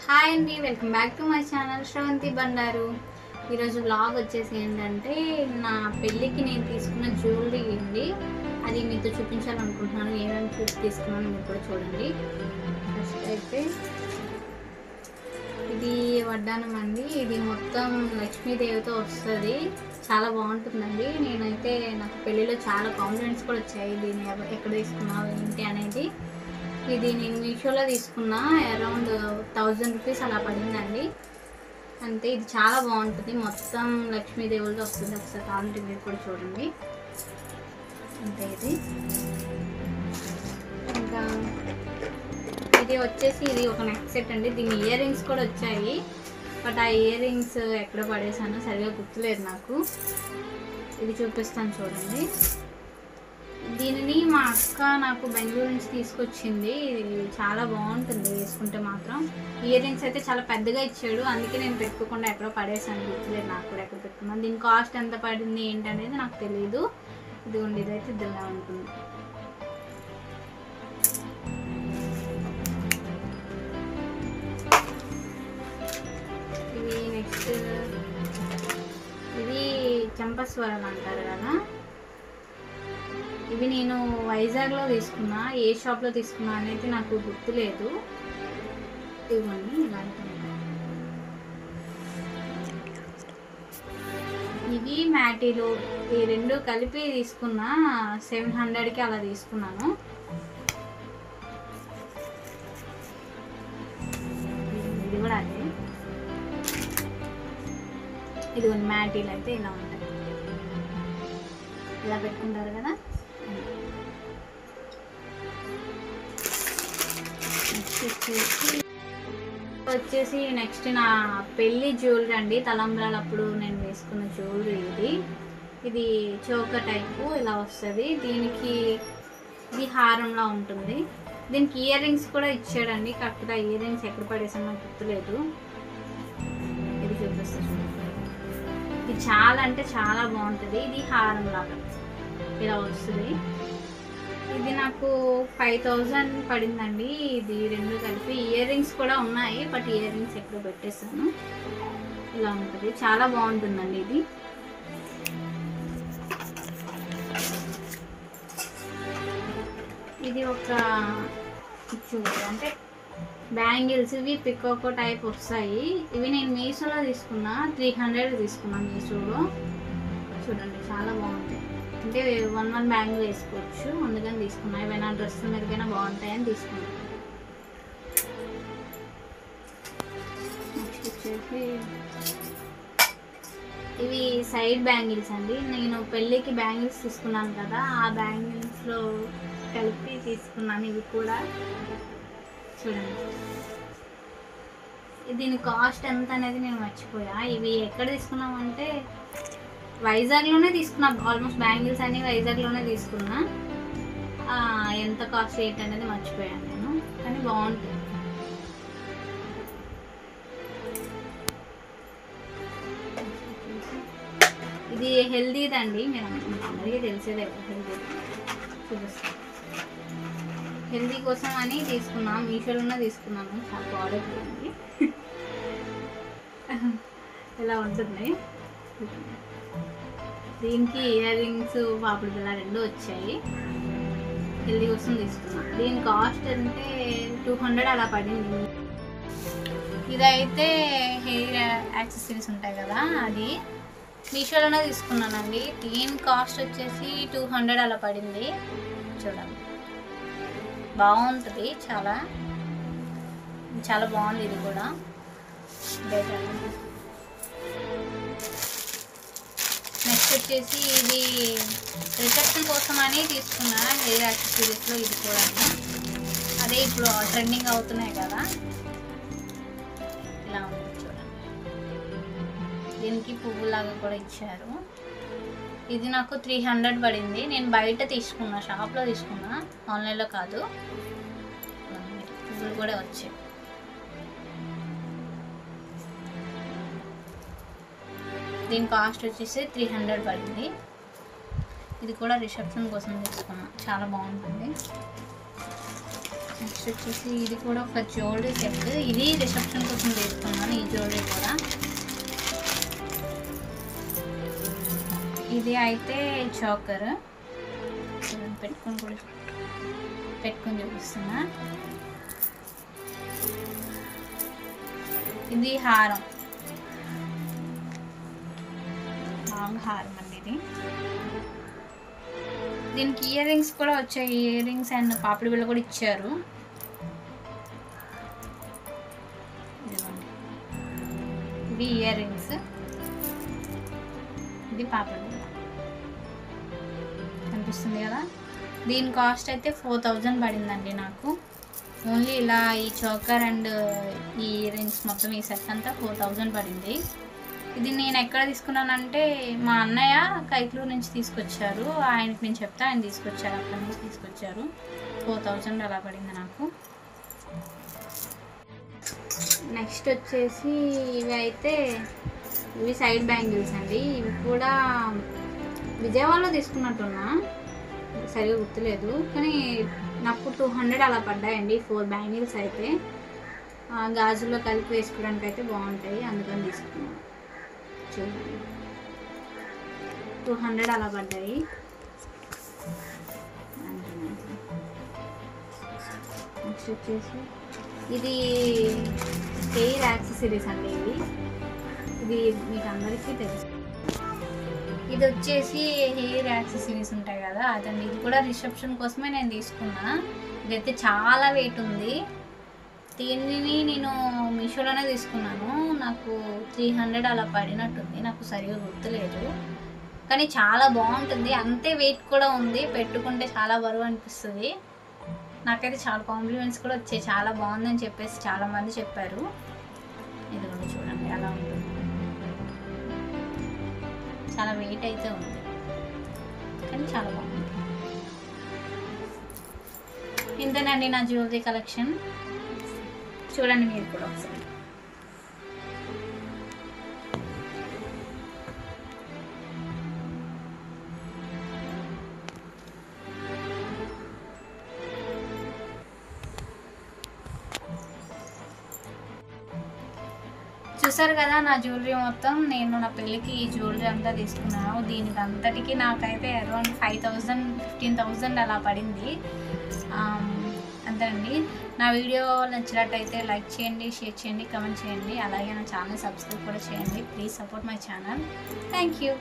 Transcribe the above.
Hi అండి, welcome back to my channel Sravanthi Bandaru. ఈరోజు vlog వచ్చేసి ఏంటంటే నా పెళ్ళికి నేను తీసుకున్న జ్యువెలరీ అండి. అది మీతో చూపించాలనుకుంటున్నాను. ఏమేమి తీసుకున్నాను మీరు కూడా చూడండి. ఫస్ట్ అయితే ఇది వడ్డానం అండి. ఇది మొత్తం లక్ష్మీదేవితో వస్తుంది. చాలా బాగుంటుందండి. నేనైతే నాకు పెళ్ళిలో చాలా కాంప్లిమెంట్స్ కూడా వచ్చాయి. దీన్ని ఎక్కడ తీసుకున్నావు ఏంటి అనేది. ఇది నేను మీషోలో తీసుకున్నా. అరౌండ్ 1000 రూపీస్ అలా పడిందండి అంతే. ఇది చాలా బాగుంటుంది. మొత్తం లక్ష్మీదేవులతో వస్తుంది. ఒకసారి కావాలంటే మీరు కూడా చూడండి. అంతే. ఇంకా ఇది వచ్చేసి ఇది ఒక నెక్ సెట్ అండి. దీని ఇయర్ రింగ్స్ కూడా వచ్చాయి. బట్ ఆ ఇయర్ రింగ్స్ ఎక్కడ పడేసానో సరిగా గుర్తులేదు నాకు. ఇది చూపిస్తాను చూడండి. దీనిని మా అక్క నాకు బెంగళూరు నుంచి తీసుకొచ్చింది. ఇది చాలా బాగుంటుంది వేసుకుంటే మాత్రం. ఇయర్ రింగ్స్ అయితే చాలా పెద్దగా ఇచ్చాడు. అందుకే నేను పెట్టుకోకుండా ఎక్కడో పడేసాను. గుర్తులేదు నాకు కూడా ఎక్కడ పెట్టుకున్నాను. దీని కాస్ట్ ఎంత పడింది ఏంటనేది నాకు తెలియదు. ఇదిగోండి, ఇదైతే ఇదిలా ఉంటుంది. ఇది నెక్స్ట్ ఇది చంపస్వరం అంటారు కదా. ఇవి నేను వైజాగ్లో తీసుకున్నా. ఏ షాప్లో తీసుకున్నా అనేది నాకు గుర్తులేదు. ఇవన్నీ ఇలాంటివి. ఇవి మ్యాటీలో ఈ రెండు కలిపి తీసుకున్నా. 700కి అలా తీసుకున్నాను. ఇది కూడా అదే. ఇది మ్యాటీలు అయితే ఇలా ఉంటుంది. ఇలా పెట్టుకుంటారు కదా. వచ్చేసి నెక్స్ట్ నా పెళ్లి జ్యువెలరీ అండి. తలంబ్రాలు అప్పుడు నేను వేసుకున్న జ్యువెలరీ ఇది చోక టైపు ఇలా వస్తుంది. దీనికి ఇది హారంలా ఉంటుంది. దీనికి ఇయర్ రింగ్స్ కూడా ఇచ్చాడండి. కాకపోతే ఆ ఇయర్ రింగ్స్ ఎక్కడ పడేసాను నాకు గుర్తులేదు. ఇది చూపిస్తాను. ఇది చాలా అంటే చాలా బాగుంటుంది. ఇది హారం లాగా ఇలా వస్తుంది. ఇది నాకు 5000 పడిందండి. ఇది రెండు కలిపి. ఇయర్ రింగ్స్ కూడా ఉన్నాయి. బట్ ఇయర్ రింగ్స్ ఎక్కడ పెట్టేస్తాను. ఇలా ఉంటుంది. చాలా బాగుంటుందండి ఇది. ఇది ఒక అంటే బ్యాంగిల్స్. ఇవి పికాకో టైప్ వస్తాయి. ఇవి నేను మీషోలో తీసుకున్నా. 300 తీసుకున్నాను మీషోలో. చూడండి చాలా బాగుంటాయి. అంటే 1 బ్యాంగిల్ వేసుకోవచ్చు. అందుకని తీసుకున్నా. ఏవైనా డ్రెస్ మీదకైనా బాగుంటాయని తీసుకున్నాను. నెక్స్ట్ వచ్చేసి ఇవి సైడ్ బ్యాంగిల్స్ అండి. నేను పెళ్ళికి బ్యాంగిల్స్ తీసుకున్నాను కదా, ఆ బ్యాంగిల్స్లో కలిపి తీసుకున్నాను. ఇవి కూడా చూడండి. దీని కాస్ట్ ఎంత అనేది నేను మర్చిపోయా. ఇవి ఎక్కడ తీసుకున్నామంటే వైజాగ్లోనే తీసుకున్నా. ఆల్మోస్ట్ బ్యాంగిల్స్ అన్ని వైజాగ్లోనే తీసుకున్నా. ఎంత కాస్ట్ ఏంటి అనేది మర్చిపోయాను నేను. కానీ బాగుంటుంది. ఇది హెల్దీదండి. మీరు అందరికీ తెలిసేదే హెల్దీ. చూపిస్తాను. హెల్దీ కోసం అని తీసుకున్నాను. మీషోలోనే తీసుకున్నాను. చాలా బాగుంటుంది. ఇలా ఉంటుంది. దీనికి ఇయర్ రింగ్స్ పాపుడు బిళ్ళ రెండు వచ్చాయి. హెల్దీ కోసం తీసుకున్నాను. దీని కాస్ట్ అంటే 200 అలా పడింది. ఇదైతే హెయిర్ యాక్సెసరీస్ ఉంటాయి కదా, అది మీషోలోనే తీసుకున్నానండి. దీని కాస్ట్ వచ్చేసి 200 అలా పడింది. చూడండి బాగుంటుంది. చాలా చాలా బాగుంది. ఇది కూడా బెటర్. నెక్స్ట్ వచ్చేసి ఇది రిసెప్షన్ కోసం అని తీసుకున్నా. హెయిర్ యాక్సెసరీస్లో ఇది కూడా అదే ఇప్పుడు ట్రెండింగ్ అవుతున్నాయి కదా. ఇలా ఉంది చూడండి. దీనికి పువ్వులాగా కూడా ఇచ్చారు. ఇది నాకు 300 పడింది. నేను బయట తీసుకున్నా, షాప్లో తీసుకున్నా, ఆన్లైన్లో కాదు. పువ్వులు కూడా వచ్చాయి. దీని కాస్ట్ వచ్చేసి 300 పడింది. ఇది కూడా రిసెప్షన్ కోసం తీసుకున్నా. చాలా బాగుంటుంది. నెక్స్ట్ వచ్చేసి ఇది కూడా ఒక జ్యువెలరీ సెట్. ఇది రిసెప్షన్ కోసం తీసుకున్నాను. ఈ జ్యువెలరీ కూడా ఇది అయితే చోకర్ పెట్టుకొని చూపిస్తున్నా. ఇది హారం, లాంగ్ హారం అండి ఇది. దీనికి ఇయర్ రింగ్స్ కూడా వచ్చాయి. ఇయర్ రింగ్స్ అండ్ పాపిడి బిళ్ళ కూడా ఇచ్చారు. ఇవి ఇయర్ రింగ్స్, ఇది పాపిడి బిళ్ళ కనిపిస్తుంది కదా. దీని కాస్ట్ అయితే 4000 పడిందండి నాకు. ఓన్లీ ఇలా ఈ చోకర్ అండ్ ఈ ఇయర్ రింగ్స్ మొత్తం ఈ సెట్ అంతా 4000 పడింది. ఇది నేను ఎక్కడ తీసుకున్నానంటే మా అన్నయ్య కైక్లూరు నుంచి తీసుకొచ్చారు. ఆయనకి నేను చెప్తే ఆయన తీసుకొచ్చారు, అక్కడ నుంచి తీసుకొచ్చారు. 4000 అలా పడింది నాకు. నెక్స్ట్ వచ్చేసి ఇవి అయితే ఇవి సైడ్ బ్యాంగిల్స్ అండి. ఇవి కూడా విజయవాడలో తీసుకున్నట్టున్నా, సరిగా గుర్తులేదు, కానీ నాకు 200 అలా పడ్డాయండి 4 బ్యాంగిల్స్ అయితే. గాజుల్లో కలిపి వేసుకోవడానికి అయితే బాగుంటాయి, అందుకని తీసుకున్నాను. 200 అలా పడ్డాయి. నెక్స్ట్ వచ్చేసి ఇది హెయిర్ యాక్సెసరీస్ అండి. ఇది మీకు అందరికీ తెలుసు. ఇది వచ్చేసి హెయిర్ యాక్సెసరీస్ ఉంటాయి కదా అదండి. ఇది కూడా రిసెప్షన్ కోసమే నేను తీసుకున్నా. ఇదైతే చాలా వెయిట్ ఉంది. దీనిని నేను మీషోలోనే తీసుకున్నాను. నాకు 300 అలా పడినట్టుంది, నాకు సరిగా గుర్తులేదు, కానీ చాలా బాగుంటుంది. అంతే వెయిట్ కూడా ఉంది, పెట్టుకుంటే చాలా బరువు అనిపిస్తుంది. నాకైతే చాలా కాంప్లిమెంట్స్ కూడా వచ్చాయి, చాలా బాగుందని చెప్పేసి చాలామంది చెప్పారు. ఇది కూడా చూడండి అలా ఉంటుంది, చాలా వెయిట్ అయితే ఉంది, కానీ చాలా బాగుంది. ఇంతేనండి నా జ్యువెలరీ కలెక్షన్. చూడండి మీరు కూడా ఒకసారి. చూసారు కదా నా జ్యువెలరీ మొత్తం. నేను నా పెళ్ళికి ఈ జ్యువెలరీ అంతా తీసుకున్నాను. దీనికి అంతటికి నాకైతే అరౌండ్ 5000-15,000 అలా పడింది. అంతేనండి. నా వీడియో నచ్చినట్టయితే లైక్ చేయండి, షేర్ చేయండి, కామెంట్ చేయండి. అలాగే నా ఛానల్ సబ్స్క్రైబ్ కూడా చేయండి. Please support my channel. Thank you.